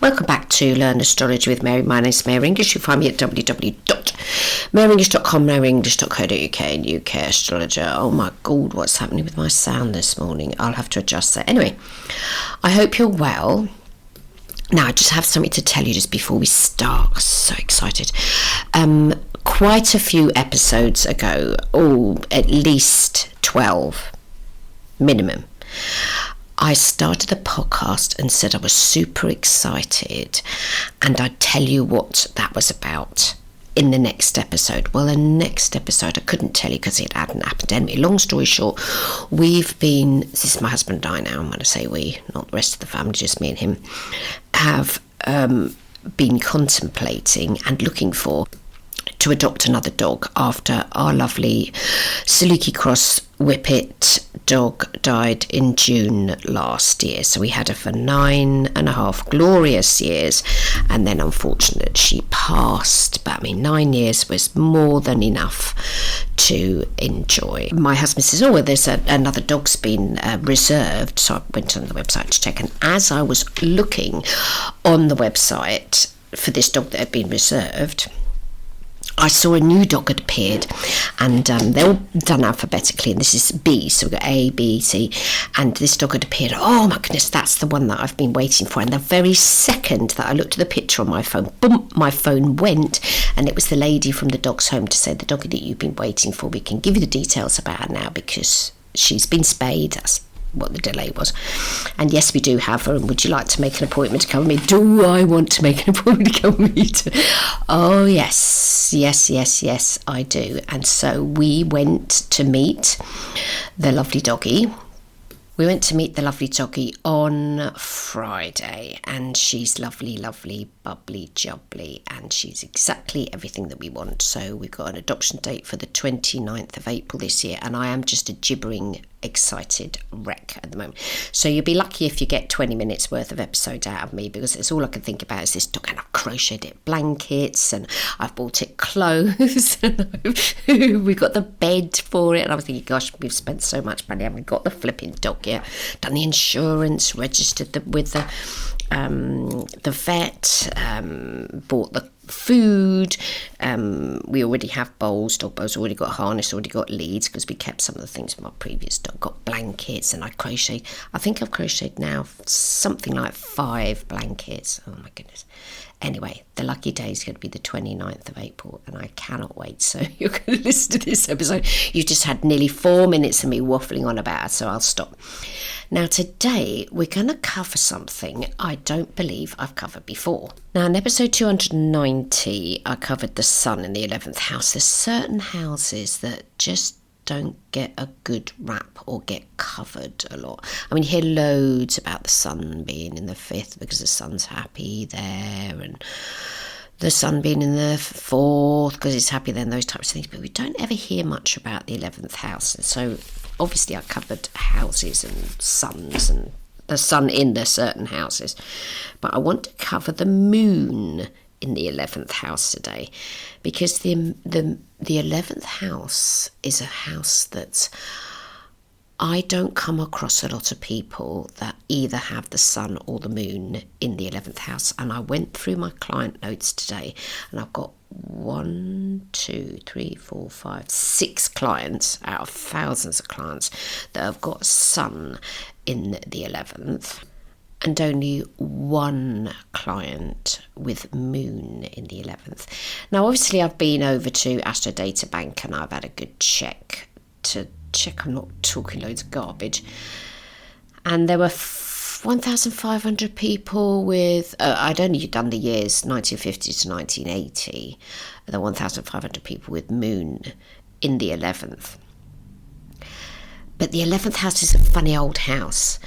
Welcome back to Learn Astrology with Mary. My name is Mary English. You find me at www.maryenglish.com, maryenglish.co.uk, and UK Astrologer. Oh my God, what's happening with my sound this morning? I'll have to adjust that. Anyway, I hope you're well. Now, I just have something to tell you just before we start. So excited. Quite a few episodes ago, at least 12 minimum, I started a podcast and said I was super excited, and I'd tell you what that was about in the next episode. Well, the next episode I couldn't tell you because it hadn't happened anyway. Long story short, this is my husband and I now, I'm going to say we, not the rest of the family, just me and him, have been contemplating and looking to adopt another dog after our lovely Saluki Cross Whippet dog died in June last year. So we had her for 9.5 glorious years, and then unfortunately she passed. But 9 years was more than enough to enjoy. My husband says, there's another dog's been reserved. So I went on the website to check, and as I was looking on the website for this dog that had been reserved, I saw a new dog had appeared, and they're all done alphabetically, and this is B, so we've got A, B, C, and this dog had appeared. Oh my goodness, that's the one that I've been waiting for. And the very second that I looked at the picture on my phone, boom, my phone went, and it was the lady from the dog's home to say, the doggy that you've been waiting for, we can give you the details about her now because she's been spayed. That's what the delay was. And yes, we do have her, and would you like to make an appointment to come with me? Do I want to make an appointment to come with me? Oh yes, I do. And so we went to meet the lovely doggy. We went to meet the lovely doggy on Friday, and she's lovely, bubbly, jubbly, and she's exactly everything that we want. So we've got an adoption date for the 29th of April this year, and I am just a gibbering excited wreck at the moment. So you'll be lucky if you get 20 minutes worth of episodes out of me, because it's all I can think about is this dog, and I've crocheted it blankets, and I've bought it clothes, and we got the bed for it, and I was thinking, gosh, we've spent so much money, haven't we got the flipping dog yet, done the insurance, registered with the vet, bought the food, we already have dog bowls, already got harness, already got leads, because we kept some of the things from our previous dog, got blankets, and I think I've crocheted now something like 5 blankets. Oh my goodness. Anyway, the lucky day is going to be the 29th of April, and I cannot wait. So you're going to listen to this episode. You just had nearly 4 minutes of me waffling on about it, so I'll stop. Now, today, we're going to cover something I don't believe I've covered before. Now, in episode 290, I covered the sun in the 11th house. There's certain houses that just don't get a good rap or get covered a lot. You hear loads about the sun being in the 5th because the sun's happy there, and the sun being in the 4th because it's happy then, those types of things, but we don't ever hear much about the 11th house. And so obviously I covered houses and suns and the sun in the certain houses, but I want to cover the moon in the 11th house today, because the 11th house is a house that I don't come across a lot of people that either have the sun or the moon in the 11th house. And I went through my client notes today, and I've got 6 clients out of thousands of clients that have got sun in the 11th, and only 1 client with moon in the 11th. Now, obviously, I've been over to Astro Data Bank, and I've had a good check I'm not talking loads of garbage. And there were 1,500 people with, I'd only done the years 1950 to 1980, there were 1,500 people with moon in the 11th. But the 11th house is a funny old house.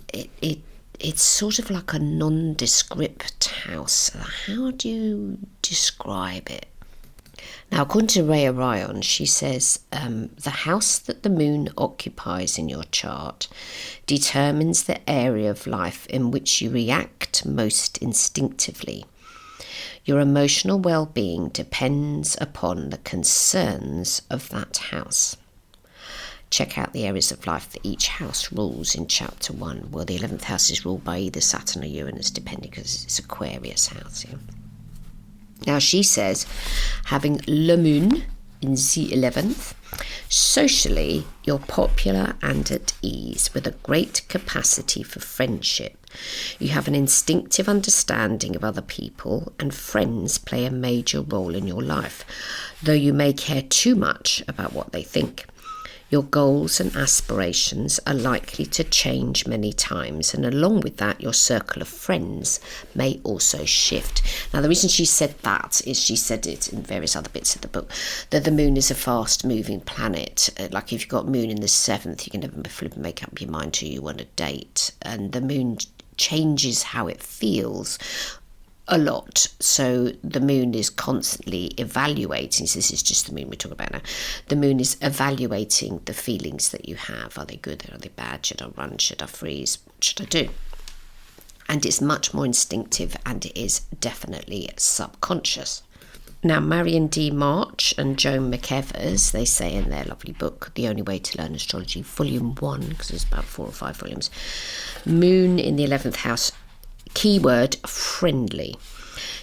It's sort of like a nondescript house. How do you describe it? Now, according to Rhea Ryan, she says, the house that the moon occupies in your chart determines the area of life in which you react most instinctively. Your emotional well-being depends upon the concerns of that house. Check out the areas of life that each house rules in chapter 1. Well, the 11th house is ruled by either Saturn or Uranus, depending, because it's Aquarius house. Yeah? Now, she says, having Le Moon in the 11th, socially, you're popular and at ease, with a great capacity for friendship. You have an instinctive understanding of other people, and friends play a major role in your life, though you may care too much about what they think. Your goals and aspirations are likely to change many times, and along with that, your circle of friends may also shift. Now, the reason she said that is she said it in various other bits of the book, that the moon is a fast-moving planet. Like if you've got moon in the 7th, you can never make up your mind who you want to date. And the moon changes how it feels a lot. So the moon is constantly evaluating. So this is just the moon we're talking about now. The moon is evaluating the feelings that you have. Are they good? Are they bad? Should I run? Should I freeze? What should I do? And it's much more instinctive, and it is definitely subconscious. Now, Marion D. March and Joan McEvers, they say in their lovely book, The Only Way to Learn Astrology, Volume 1, because there's about 4 or 5 volumes, moon in the 11th house, keyword friendly.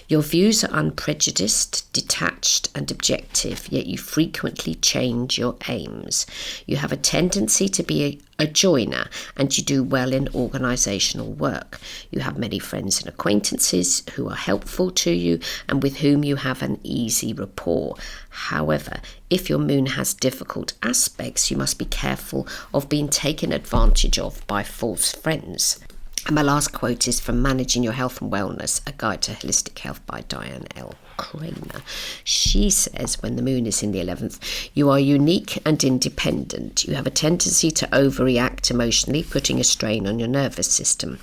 Your views are unprejudiced, detached and objective, yet you frequently change your aims. You have a tendency to be a joiner, and you do well in organisational work. You have many friends and acquaintances who are helpful to you and with whom you have an easy rapport. However, if your moon has difficult aspects, you must be careful of being taken advantage of by false friends. And my last quote is from Managing Your Health and Wellness, A Guide to Holistic Health by Diane L. Kramer. She says, when the moon is in the 11th, you are unique and independent. You have a tendency to overreact emotionally, putting a strain on your nervous system.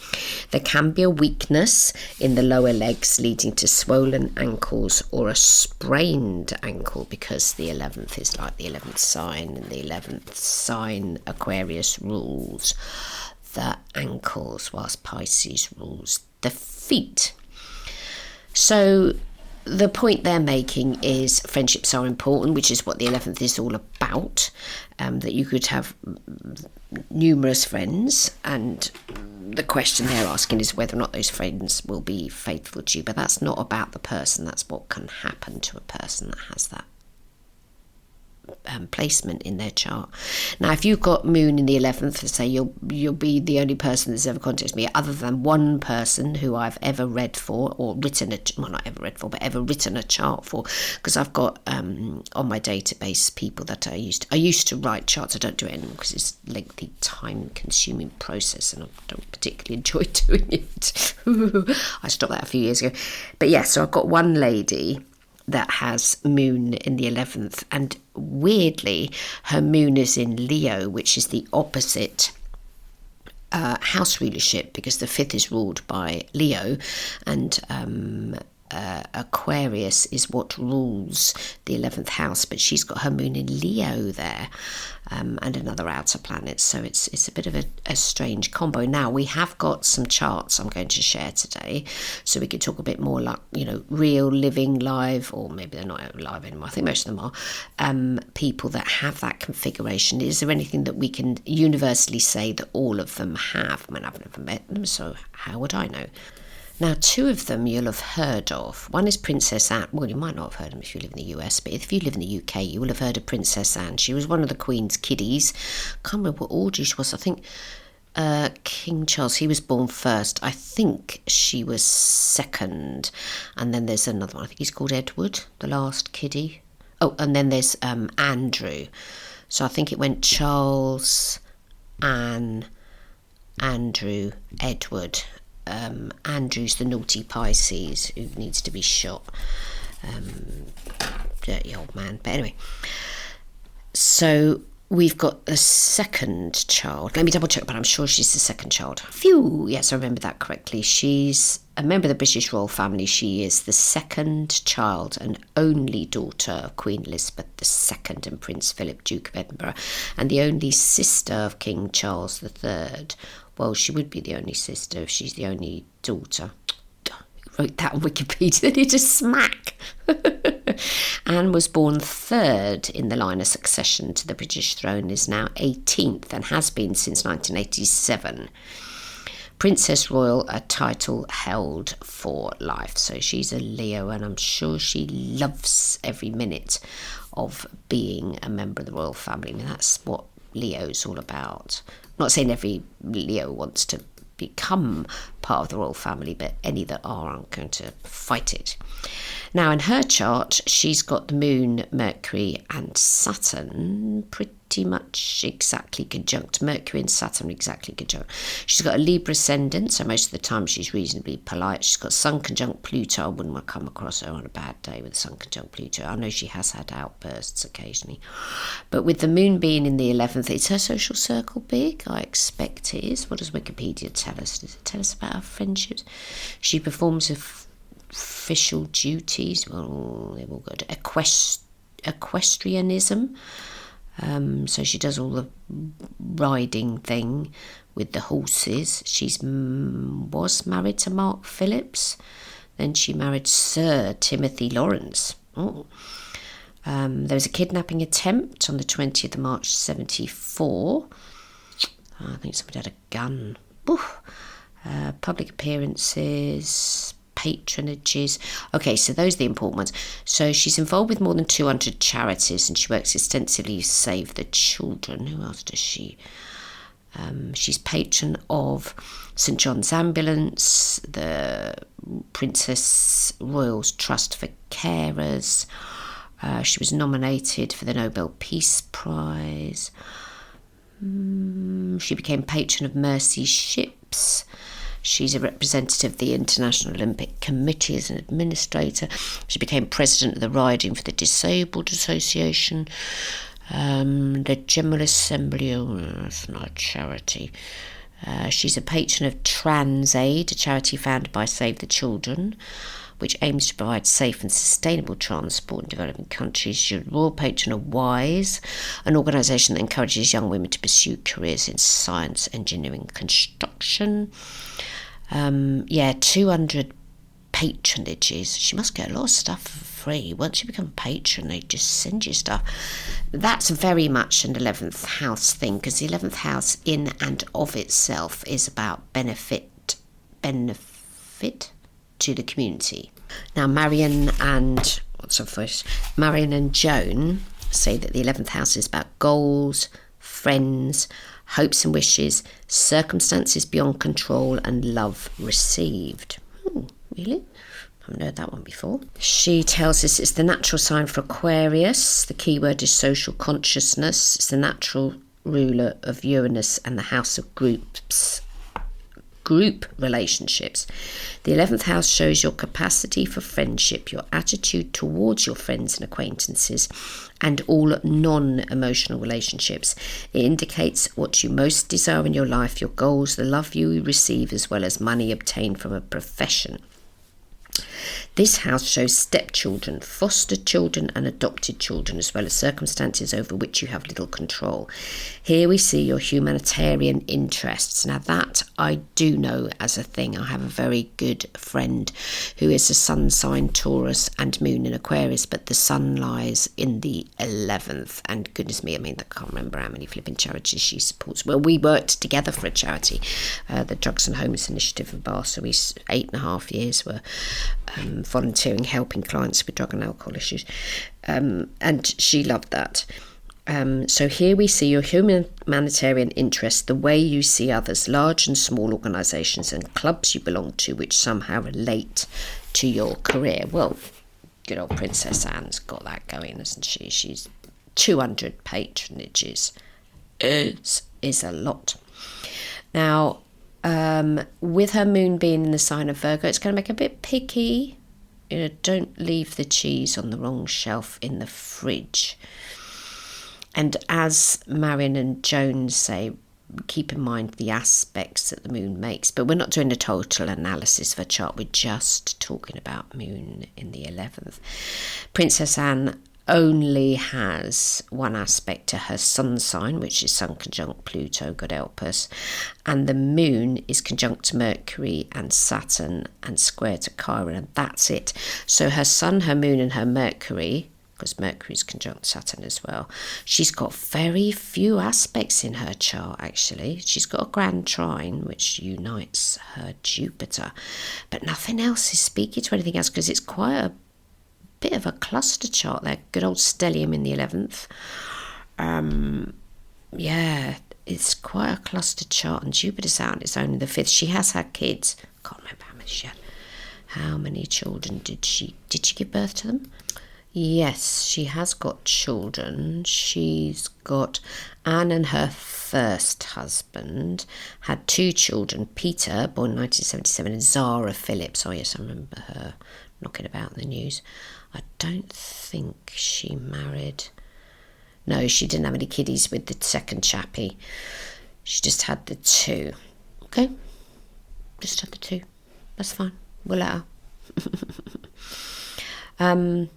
There can be a weakness in the lower legs, leading to swollen ankles or a sprained ankle, because the 11th is like the 11th sign, and the 11th sign, Aquarius, rules the ankles, whilst Pisces rules the feet. So the point they're making is friendships are important, which is what the 11th is all about, that you could have numerous friends, and the question they're asking is whether or not those friends will be faithful to you. But that's not about the person, that's what can happen to a person that has that placement in their chart. Now, if you've got moon in the 11th, say you'll be the only person that's ever contacted me, other than one person who I've ever read for, or written not ever read for, but ever written a chart for, because I've got on my database people that I used to write charts. I don't do it anymore because it's a lengthy, time-consuming process, and I don't particularly enjoy doing it. I stopped that a few years ago. But yeah, so I've got one lady that has moon in the 11th, and weirdly her moon is in Leo, which is the opposite house rulership, because the 5th is ruled by Leo, and Aquarius is what rules the 11th house, but she's got her moon in Leo there, and another outer planet, so it's a bit of a strange combo. Now, we have got some charts I'm going to share today, so we could talk a bit more like, real, living, live, or maybe they're not live anymore, I think most of them are, people that have that configuration. Is there anything that we can universally say that all of them have? I mean, I've never met them, so how would I know? Now, 2 of them you'll have heard of. One is Princess Anne. Well, you might not have heard of them if you live in the US, but if you live in the UK, you will have heard of Princess Anne. She was one of the Queen's kiddies. I can't remember what order she was. I think King Charles, he was born first. I think she was second. And then there's another one. I think he's called Edward, the last kiddie. Oh, and then there's Andrew. So I think it went Charles, Anne, Andrew, Edward. Andrew's the naughty Pisces who needs to be shot. Dirty old man. But anyway, so we've got a second child. Let me double check, but I'm sure she's the second child. Phew, yes, I remember that correctly. She's a member of the British royal family. She is the second child and only daughter of Queen Elizabeth II and Prince Philip, Duke of Edinburgh, and the only sister of King Charles III. Well, she would be the only sister if she's the only daughter. Who wrote that on Wikipedia? They need a smack. Anne was born third in the line of succession to the British throne, is now 18th and has been since 1987. Princess Royal, a title held for life. So she's a Leo, and I'm sure she loves every minute of being a member of the royal family. I mean, that's what Leo's all about. I'm not saying every Leo wants to become part of the royal family, but any that aren't going to fight it. Now, in her chart, she's got the Moon, Mercury and Saturn pretty much exactly conjunct. Mercury and Saturn exactly conjunct. She's got a Libra ascendant, so most of the time she's reasonably polite. She's got Sun conjunct Pluto. I wouldn't want to come across her on a bad day with Sun conjunct Pluto. I know she has had outbursts occasionally. But with the Moon being in the 11th, is her social circle big? I expect it is. What does Wikipedia tell us? Does it tell us about her friendships? She performs official duties. Well, they're all good. Equestrianism. So she does all the riding thing with the horses. She was married to Mark Phillips. Then she married Sir Timothy Lawrence. Oh. There was a kidnapping attempt on the 20th of March 74. I think somebody had a gun. Public appearances, patronages. Okay, so those are the important ones. So she's involved with more than 200 charities, and she works extensively to save the children. Who else does she? She's patron of St John's Ambulance, the Princess Royal's Trust for Carers. She was nominated for the Nobel Peace Prize. She became patron of Mercy Ships. She's a representative of the International Olympic Committee as an administrator. She became president of the Riding for the Disabled Association. The General Assembly, that's not a charity. She's a patron of TransAid, a charity founded by Save the Children, which aims to provide safe and sustainable transport in developing countries. She's a royal patron of WISE, an organisation that encourages young women to pursue careers in science, engineering, construction. 200 patronages. She must get a lot of stuff for free. Once you become a patron, they just send you stuff. That's very much an 11th house thing, because the 11th house in and of itself is about benefit to the community. Now, Marion and Joan say that the 11th house is about goals, friends, hopes and wishes, circumstances beyond control, and love received. Really? I haven't heard that one before. She tells us it's the natural sign for Aquarius. The key word is social consciousness. It's the natural ruler of Uranus and the house of group relationships. The 11th house shows your capacity for friendship, your attitude towards your friends and acquaintances, and all non-emotional relationships. It indicates what you most desire in your life, your goals, the love you receive, as well as money obtained from a profession. This house shows stepchildren, foster children and adopted children, as well as circumstances over which you have little control. Here we see your humanitarian interests. Now that I do know as a thing. I have a very good friend who is a sun sign Taurus and moon in Aquarius, but the sun lies in the 11th. And goodness me, I can't remember how many flipping charities she supports. Well, we worked together for a charity, the Drugs and Homeless Initiative in Bath. So we 8.5 years were volunteering, helping clients with drug and alcohol issues, and she loved that. So here we see your humanitarian interest, the way you see others, large and small organisations and clubs you belong to, which somehow relate to your career. Well, good old Princess Anne's got that going, hasn't she? She's 200 patronages is a lot. Now, with her moon being in the sign of Virgo, it's going to make her a bit picky. Don't leave the cheese on the wrong shelf in the fridge. And as Marion and Joan say, keep in mind the aspects that the moon makes. But we're not doing a total analysis of a chart. We're just talking about moon in the 11th. Princess Anne only has one aspect to her sun sign, which is Sun conjunct Pluto, God help us, and the moon is conjunct to Mercury and Saturn and square to Chiron, and that's it. So her sun, her moon and her Mercury because Mercury's conjunct Saturn as well. She's got very few aspects in her chart, actually. She's got a grand trine, which unites her Jupiter, but nothing else is speaking to anything else, because it's quite a bit of a cluster chart there. Good old stellium in the 11th. Yeah, it's quite a cluster chart, and Jupiter's out on its own in the 5th. She has had kids. Can't remember how many she had. How many children did she give birth to them? Yes, she has got children. She's got Anne and her first husband, had 2 children, Peter, born in 1977, and Zara Phillips. Oh yes, I remember her knocking about in the news. I don't think she married. No, she didn't have any kiddies with the second chappie. She just had the 2. Okay, just had the 2. That's fine. We'll let her.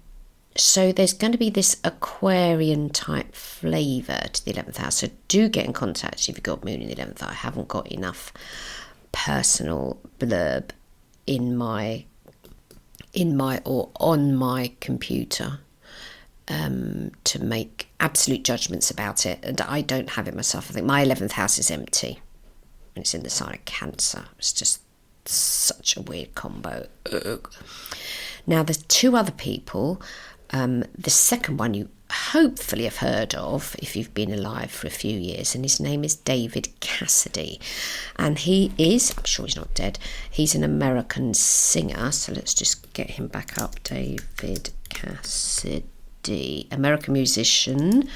So there's going to be this Aquarian type flavour to the 11th house. So do get in contact if you've got Moon in the 11th. I haven't got enough personal blurb in my or on my computer to make absolute judgments about it. And I don't have it myself. I think my 11th house is empty. And it's in the sign of Cancer. It's just such a weird combo. Ugh. Now, there's 2 other people. The second one you hopefully have heard of if you've been alive for a few years, and his name is David Cassidy. And he is, I'm sure he's not dead, he's an American singer. So let's just get him back up. David Cassidy, American musician.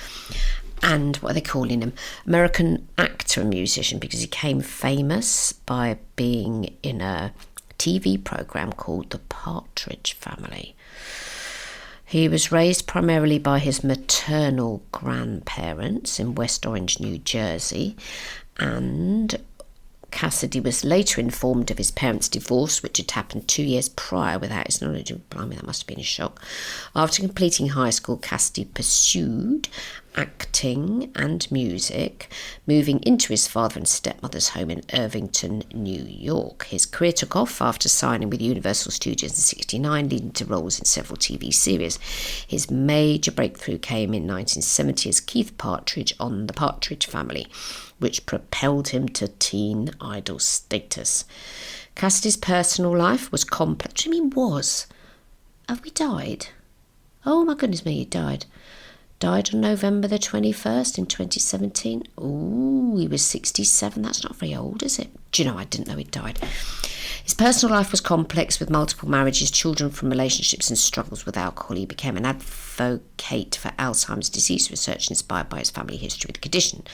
And what are they calling him? American actor and musician, because he became famous by being in a TV program called The Partridge Family. He was raised primarily by his maternal grandparents in West Orange, New Jersey, and Cassidy was later informed of his parents' divorce, which had happened 2 years prior without his knowledge. Blimey, that must have been a shock. After completing high school, Cassidy pursued acting and music, moving into his father and stepmother's home in Irvington, New York. His career took off after signing with Universal Studios in '69, leading to roles in several TV series. His major breakthrough came in 1970 as Keith Partridge on The Partridge Family, which propelled him to teen idol status. Cassidy's personal life was complex. What do you mean was? Have we died? Oh my goodness me, he died. Died on November the 21st in 2017. Ooh, he was 67. That's not very old, is it? Do you know, I didn't know he died. His personal life was complex with multiple marriages, children from relationships and struggles with alcohol. He became an advocate for Alzheimer's disease research inspired by his family history with the condition.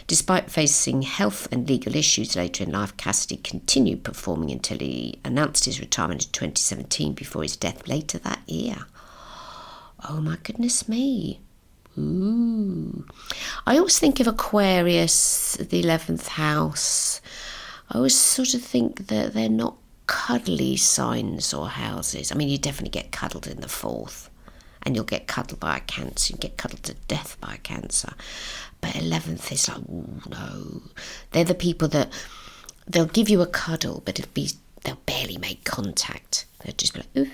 Despite facing health and legal issues later in life, Cassidy continued performing until he announced his retirement in 2017 before his death later that year. Oh my goodness me. Ooh. I always think of Aquarius, the 11th house. I always sort of think that they're not cuddly signs or houses. I mean, you definitely get cuddled in the 4th, and you'll get cuddled by a Cancer. You get cuddled to death by a Cancer. But 11th is like, ooh, no. They're the people that they'll give you a cuddle, but they'll barely make contact. They'll just be like, ooh.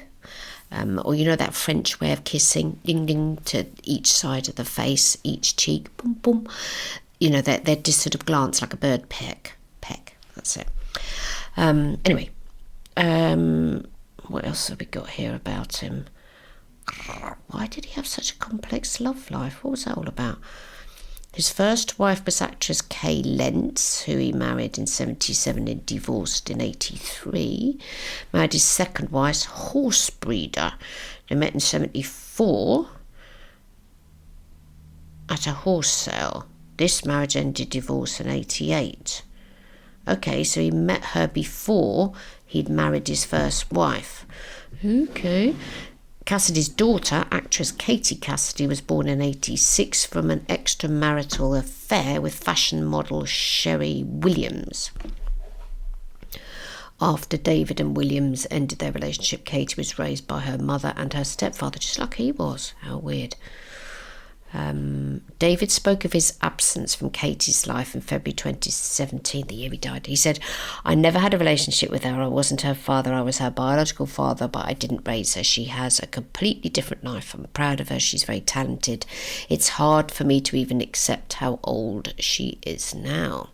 Or you know that French way of kissing, ding ding, to each side of the face, each cheek, boom boom. You know, they're just sort of glance like a bird peck. That's it. Anyway, what else have we got here about him? Why did he have such a complex love life? What was that all about? His first wife was actress Kay Lentz, who he married in 1977 and divorced in 1983. Married his second wife, horse breeder. They met in 1974 at a horse sale. This marriage ended divorce in 1988. Okay, so he met her before he'd married his first wife. Okay. Cassidy's daughter, actress Katie Cassidy, was born in 1986 from an extramarital affair with fashion model Sherry Williams. After David and Williams ended their relationship, Katie was raised by her mother and her stepfather, just like he was. How weird. David spoke of his absence from Katie's life in February 2017, the year he died. He said, I never had a relationship with her. I wasn't her father. I was her biological father, but I didn't raise her. She has a completely different life. I'm proud of her. She's very talented. It's hard for me to even accept how old she is now.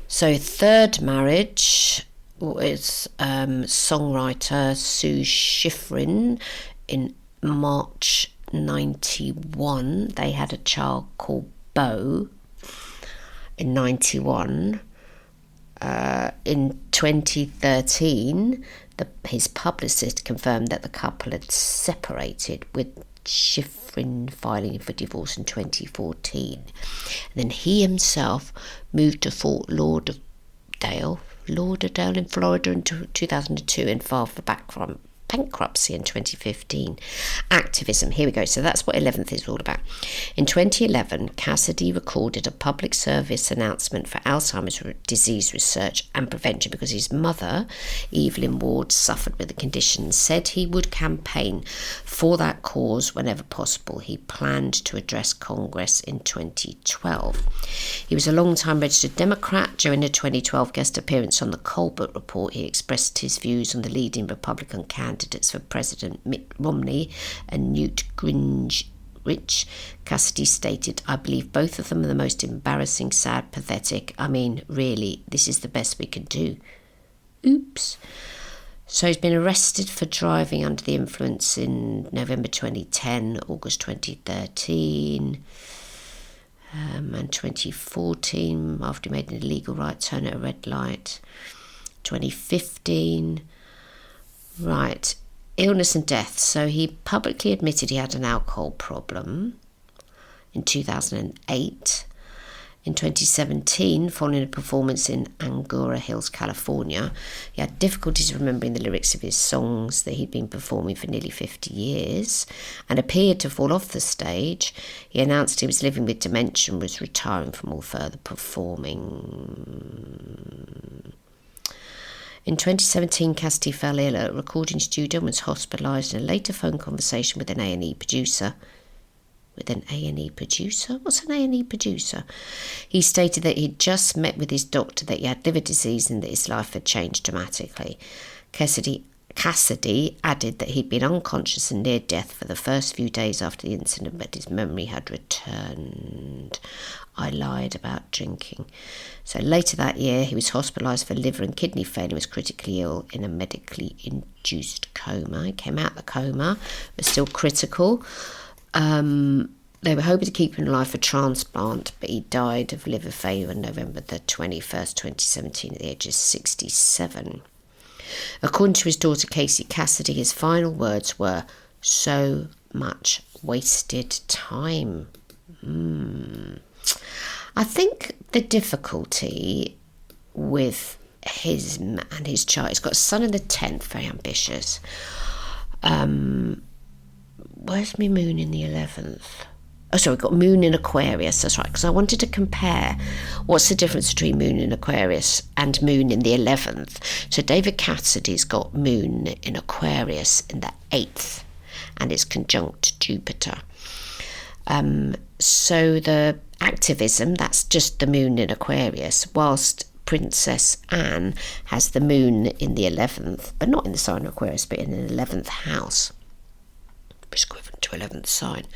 So third marriage was songwriter Sue Schifrin in March 91. They had a child called Beau in 91. In 2013, his publicist confirmed that the couple had separated, with Schifrin filing for divorce in 2014. And then he himself moved to Fort Lauderdale in Florida in 2002 and filed for bankruptcy in 2015. Activism, here we go. So that's what 11th is all about. In 2011, Cassidy recorded a public service announcement for Alzheimer's disease research and prevention because his mother, Evelyn Ward, suffered with the condition, and said he would campaign for that cause whenever possible. He planned to address Congress in 2012. He was a long-time registered Democrat. During a 2012 guest appearance on the Colbert Report, he expressed his views on the leading Republican candidates for President Mitt Romney and Newt Gingrich. Cassidy stated, I believe both of them are the most embarrassing, sad, pathetic. I mean, really, this is the best we can do. Oops. So he's been arrested for driving under the influence in November 2010, August 2013, and 2014 after he made an illegal right turn at a red light. 2015. Right, illness and death. So he publicly admitted he had an alcohol problem in 2008. In 2017, following a performance in Angora Hills, California, he had difficulties remembering the lyrics of his songs that he'd been performing for nearly 50 years and appeared to fall off the stage. He announced he was living with dementia and was retiring from all further performing. In 2017, Cassidy fell ill at a recording studio and was hospitalised in a later phone conversation with an A&E producer. With an A&E producer? What's an A&E producer? He stated that he'd just met with his doctor, that he had liver disease and that his life had changed dramatically. Cassidy added that he'd been unconscious and near death for the first few days after the incident, but his memory had returned. I lied about drinking. So later that year, he was hospitalised for liver and kidney failure and was critically ill in a medically induced coma. He came out of the coma, but still critical. They were hoping to keep him alive for transplant, but he died of liver failure on November the 21st, 2017 at the age of 67. According to his daughter Casey Cassidy, his final words were, so much wasted time. I think the difficulty with his and his child, he's got a son in the 10th, very ambitious. Where's my moon in the 11th? Oh, sorry, we've got moon in Aquarius, that's right, because I wanted to compare what's the difference between moon in Aquarius and moon in the 11th. So David Cassidy's got moon in Aquarius in the 8th, and it's conjunct Jupiter. So the activism, that's just the moon in Aquarius, whilst Princess Anne has the moon in the 11th, but not in the sign of Aquarius, but in the 11th house, which is equivalent to 11th sign.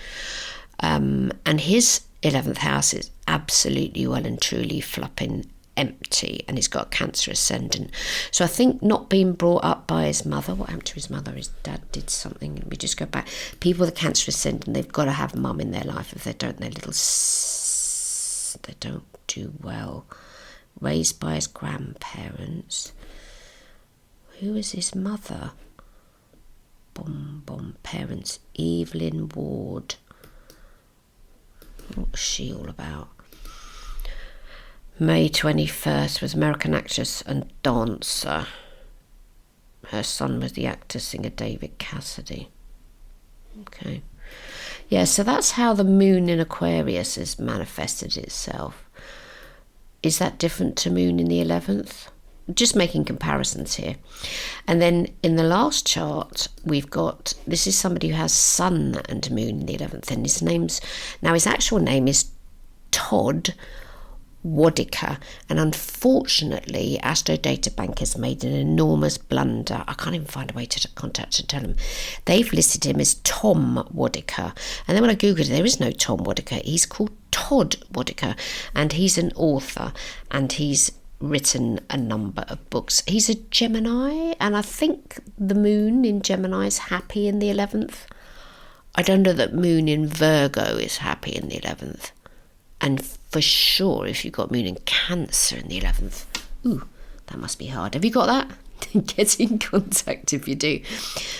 And his 11th house is absolutely well and truly flopping empty, and he's got a Cancer ascendant. So I think not being brought up by his mother, what happened to his mother? His dad did something. We just go back. People with a Cancer ascendant, they've got to have mum in their life. If they don't, they don't do well. Raised by his grandparents. Who was his mother? Parents. Evelyn Ward. What was she all about? May 21st was American actress and dancer. Her son was the actor singer David Cassidy. Okay. Yeah, so that's how the moon in Aquarius has manifested itself. Is that different to moon in the 11th? just making comparisons here. And then in the last chart, we've got, this is somebody who has Sun and Moon in the 11th, and his actual name is Tod Wodicka, and unfortunately Astro Data Bank has made an enormous blunder. I can't even find a way to contact and tell them. They've listed him as Tom Wodicka, and then when I googled it, there is no Tom Wodicka. He's called Tod Wodicka, and he's an author, and he's written a number of books. He's a Gemini, and I think the moon in Gemini is happy in the 11th. I don't know that moon in Virgo is happy in the 11th. And for sure, if you've got moon in Cancer in the 11th, ooh, that must be hard. Have you got that? Get in contact if you do.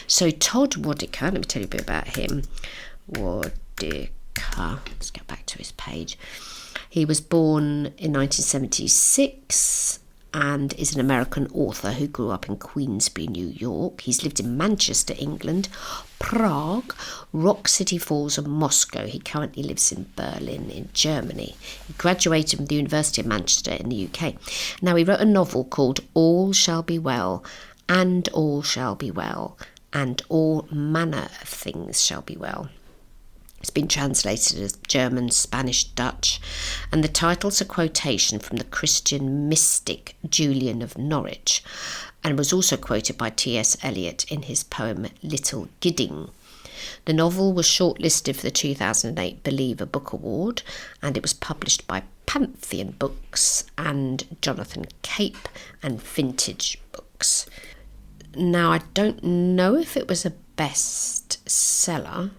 So Tod Wodicka, let me tell you a bit about him. Wodicka, let's go back to his page. He was born in 1976 and is an American author who grew up in Queensbury, New York. He's lived in Manchester, England, Prague, Rock City Falls and Moscow. He currently lives in Berlin in Germany. He graduated from the University of Manchester in the UK. Now, he wrote a novel called All Shall Be Well, and All Shall Be Well, and All Manner of Things Shall Be Well. It's been translated as German, Spanish, Dutch, and the title's a quotation from the Christian mystic Julian of Norwich, and was also quoted by T.S. Eliot in his poem Little Gidding. The novel was shortlisted for the 2008 Believer Book Award, and it was published by Pantheon Books and Jonathan Cape and Vintage Books. Now, I don't know if it was a bestseller,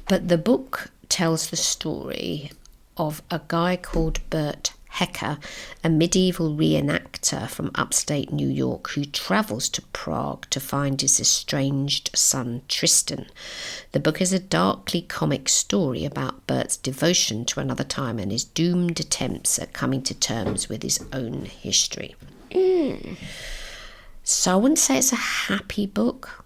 but the book tells the story of a guy called Bert Hecker, a medieval reenactor from upstate New York who travels to Prague to find his estranged son Tristan. The book is a darkly comic story about Bert's devotion to another time and his doomed attempts at coming to terms with his own history. So I wouldn't say it's a happy book.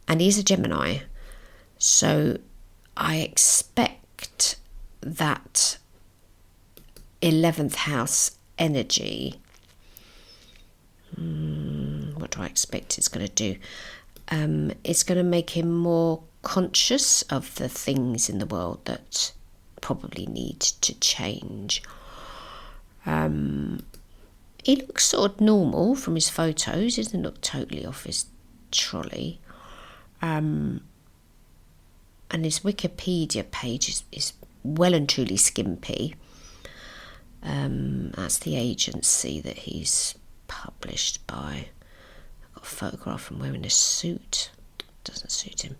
And he's a Gemini, so I expect that 11th house energy, what do I expect it's going to do? It's going to make him more conscious of the things in the world that probably need to change. He looks sort of normal from his photos. He doesn't look totally off his trolley. And his Wikipedia page is well and truly skimpy. That's the agency that he's published by. I've got a photograph of him wearing a suit. Doesn't suit him.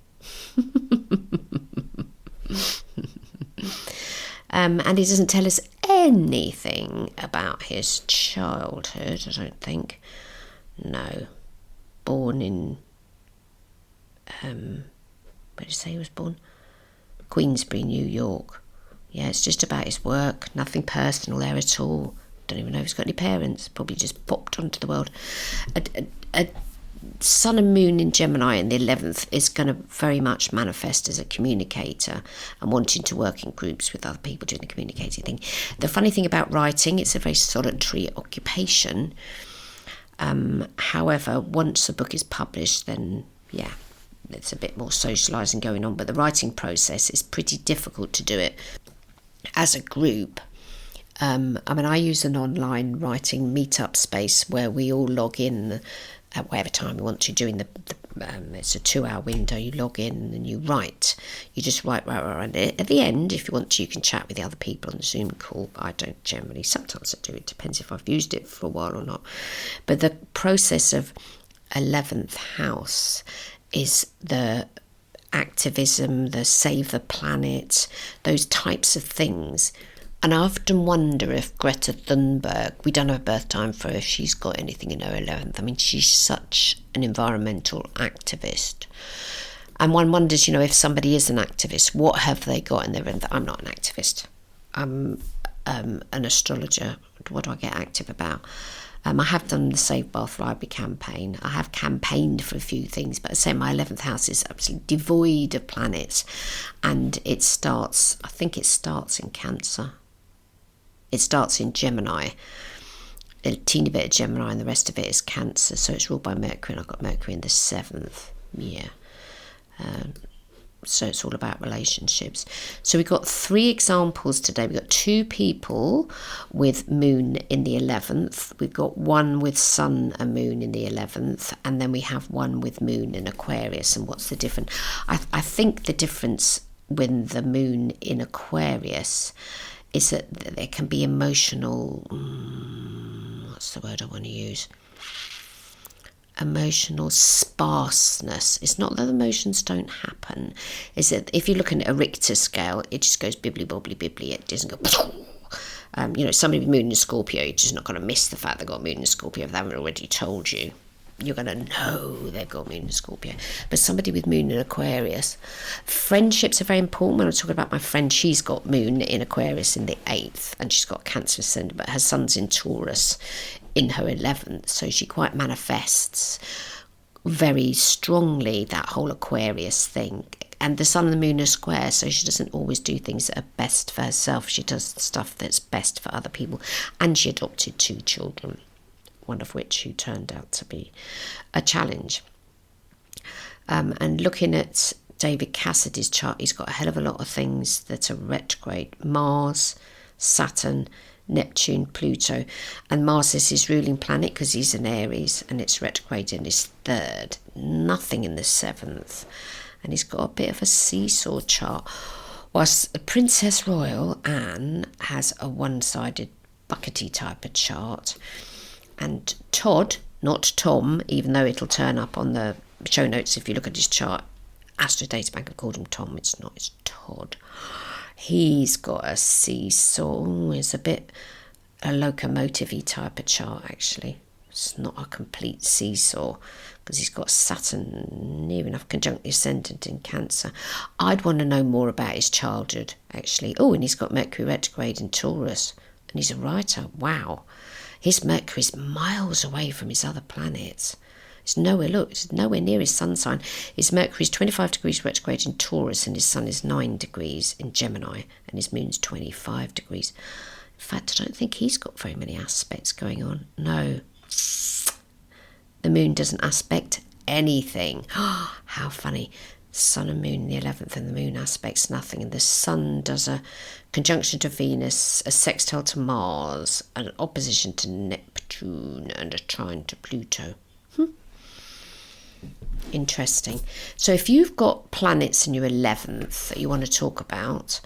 And he doesn't tell us anything about his childhood, I don't think. No. Born in... where did you say he was born? Queensbury, New York. Yeah, it's just about his work. Nothing personal there at all. Don't even know if he's got any parents. Probably just popped onto the world. A Sun and Moon in Gemini in the 11th is going to very much manifest as a communicator and wanting to work in groups with other people doing the communicating thing. The funny thing about writing, it's a very solitary occupation. However, once a book is published, then, yeah, there's a bit more socialising going on. But the writing process is pretty difficult to do it as a group. I use an online writing meetup space where we all log in at whatever time we want to, during it's a 2-hour window. You log in and you write. You just write. And at the end, if you want to, you can chat with the other people on the Zoom call. But I don't generally. Sometimes I do. It depends if I've used it for a while or not. But the process of 11th house is the activism, the save the planet, those types of things. And I often wonder if Greta Thunberg, we don't have a birth time for her, if she's got anything in her 11th. I mean, she's such an environmental activist. And one wonders, if somebody is an activist, what have they got in their 11th? I'm not an activist. I'm an astrologer. What do I get active about? I have done the Save Bath Library campaign. I have campaigned for a few things, but I say my 11th house is absolutely devoid of planets. And I think it starts in Cancer. It starts in Gemini, a teeny bit of Gemini, and the rest of it is Cancer. So it's ruled by Mercury, and I've got Mercury in the 7th. Yeah. So it's all about relationships. So we've got 3 examples today. We've got 2 people with moon in the 11th. We've got 1 with sun and moon in the 11th. And then we have 1 with moon in Aquarius. And what's the difference? I think the difference with the moon in Aquarius is that there can be emotional... what's the word I want to use? Emotional sparseness. It's not that emotions don't happen. Is that if you're looking at a Richter scale, it just goes bibbly bobbly bibbly. It doesn't go. Somebody with moon in Scorpio, you're just not going to miss the fact they've got moon in Scorpio if they haven't already told you. You're going to know they've got moon in Scorpio. But somebody with moon in Aquarius, friendships are very important. When I talk about my friend, she's got moon in Aquarius in the 8th, and she's got Cancer ascendant, but her sun's in Taurus in her 11th, so she quite manifests very strongly that whole Aquarius thing. And the sun and the moon are square, so she doesn't always do things that are best for herself. She does stuff that's best for other people. And she adopted 2 children, one of which who turned out to be a challenge. And looking at David Cassidy's chart, he's got a hell of a lot of things that are retrograde. Mars, Saturn, Neptune, Pluto, and Mars is his ruling planet because he's in Aries, and it's retrograde in his 3rd. Nothing in the 7th, and he's got a bit of a seesaw chart. Whilst Princess Royal Anne has a one-sided buckety type of chart, and Tod, not Tom, even though it'll turn up on the show notes if you look at his chart. Astro Databank have called him Tom. It's not. It's Tod. He's got a seesaw. It's a bit a locomotive-y type of chart, actually. It's not a complete seesaw because he's got Saturn near enough conjunct the ascendant in Cancer. I'd want to know more about his childhood, actually. Oh, and he's got Mercury retrograde in Taurus, and he's a writer. Wow. His Mercury's miles away from his other planets. It's nowhere near his sun sign. His Mercury's 25 degrees retrograde in Taurus, and his sun is 9 degrees in Gemini, and his moon's 25 degrees. In fact, I don't think he's got very many aspects going on. No. The moon doesn't aspect anything. How funny. Sun and moon in the 11th, and the moon aspects nothing, and the sun does a conjunction to Venus, a sextile to Mars, an opposition to Neptune, and a trine to Pluto. Interesting. So if you've got planets in your 11th that you want to talk about,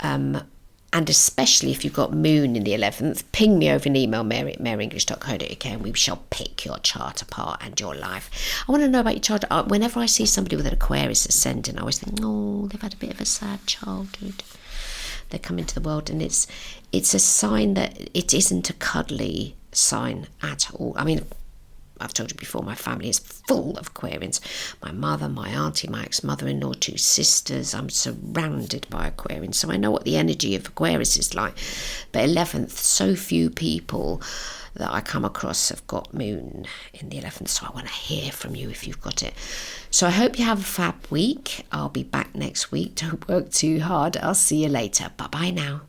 and especially if you've got moon in the 11th, ping me over an email, mary@maryenglish.co.uk, and we shall pick your chart apart and your life. I want to know about your chart. Whenever I see somebody with an Aquarius ascendant, I always think, oh, they've had a bit of a sad childhood. They come into the world, and it's a sign that it isn't a cuddly sign at all. I mean, I've told you before, my family is full of Aquarians. My mother, my auntie, my ex-mother-in-law, 2 sisters. I'm surrounded by Aquarians, so I know what the energy of Aquarius is like. But 11th, so few people that I come across have got moon in the 11th, so I want to hear from you if you've got it. So I hope you have a fab week. I'll be back next week. Don't work too hard. I'll see you later. Bye-bye now.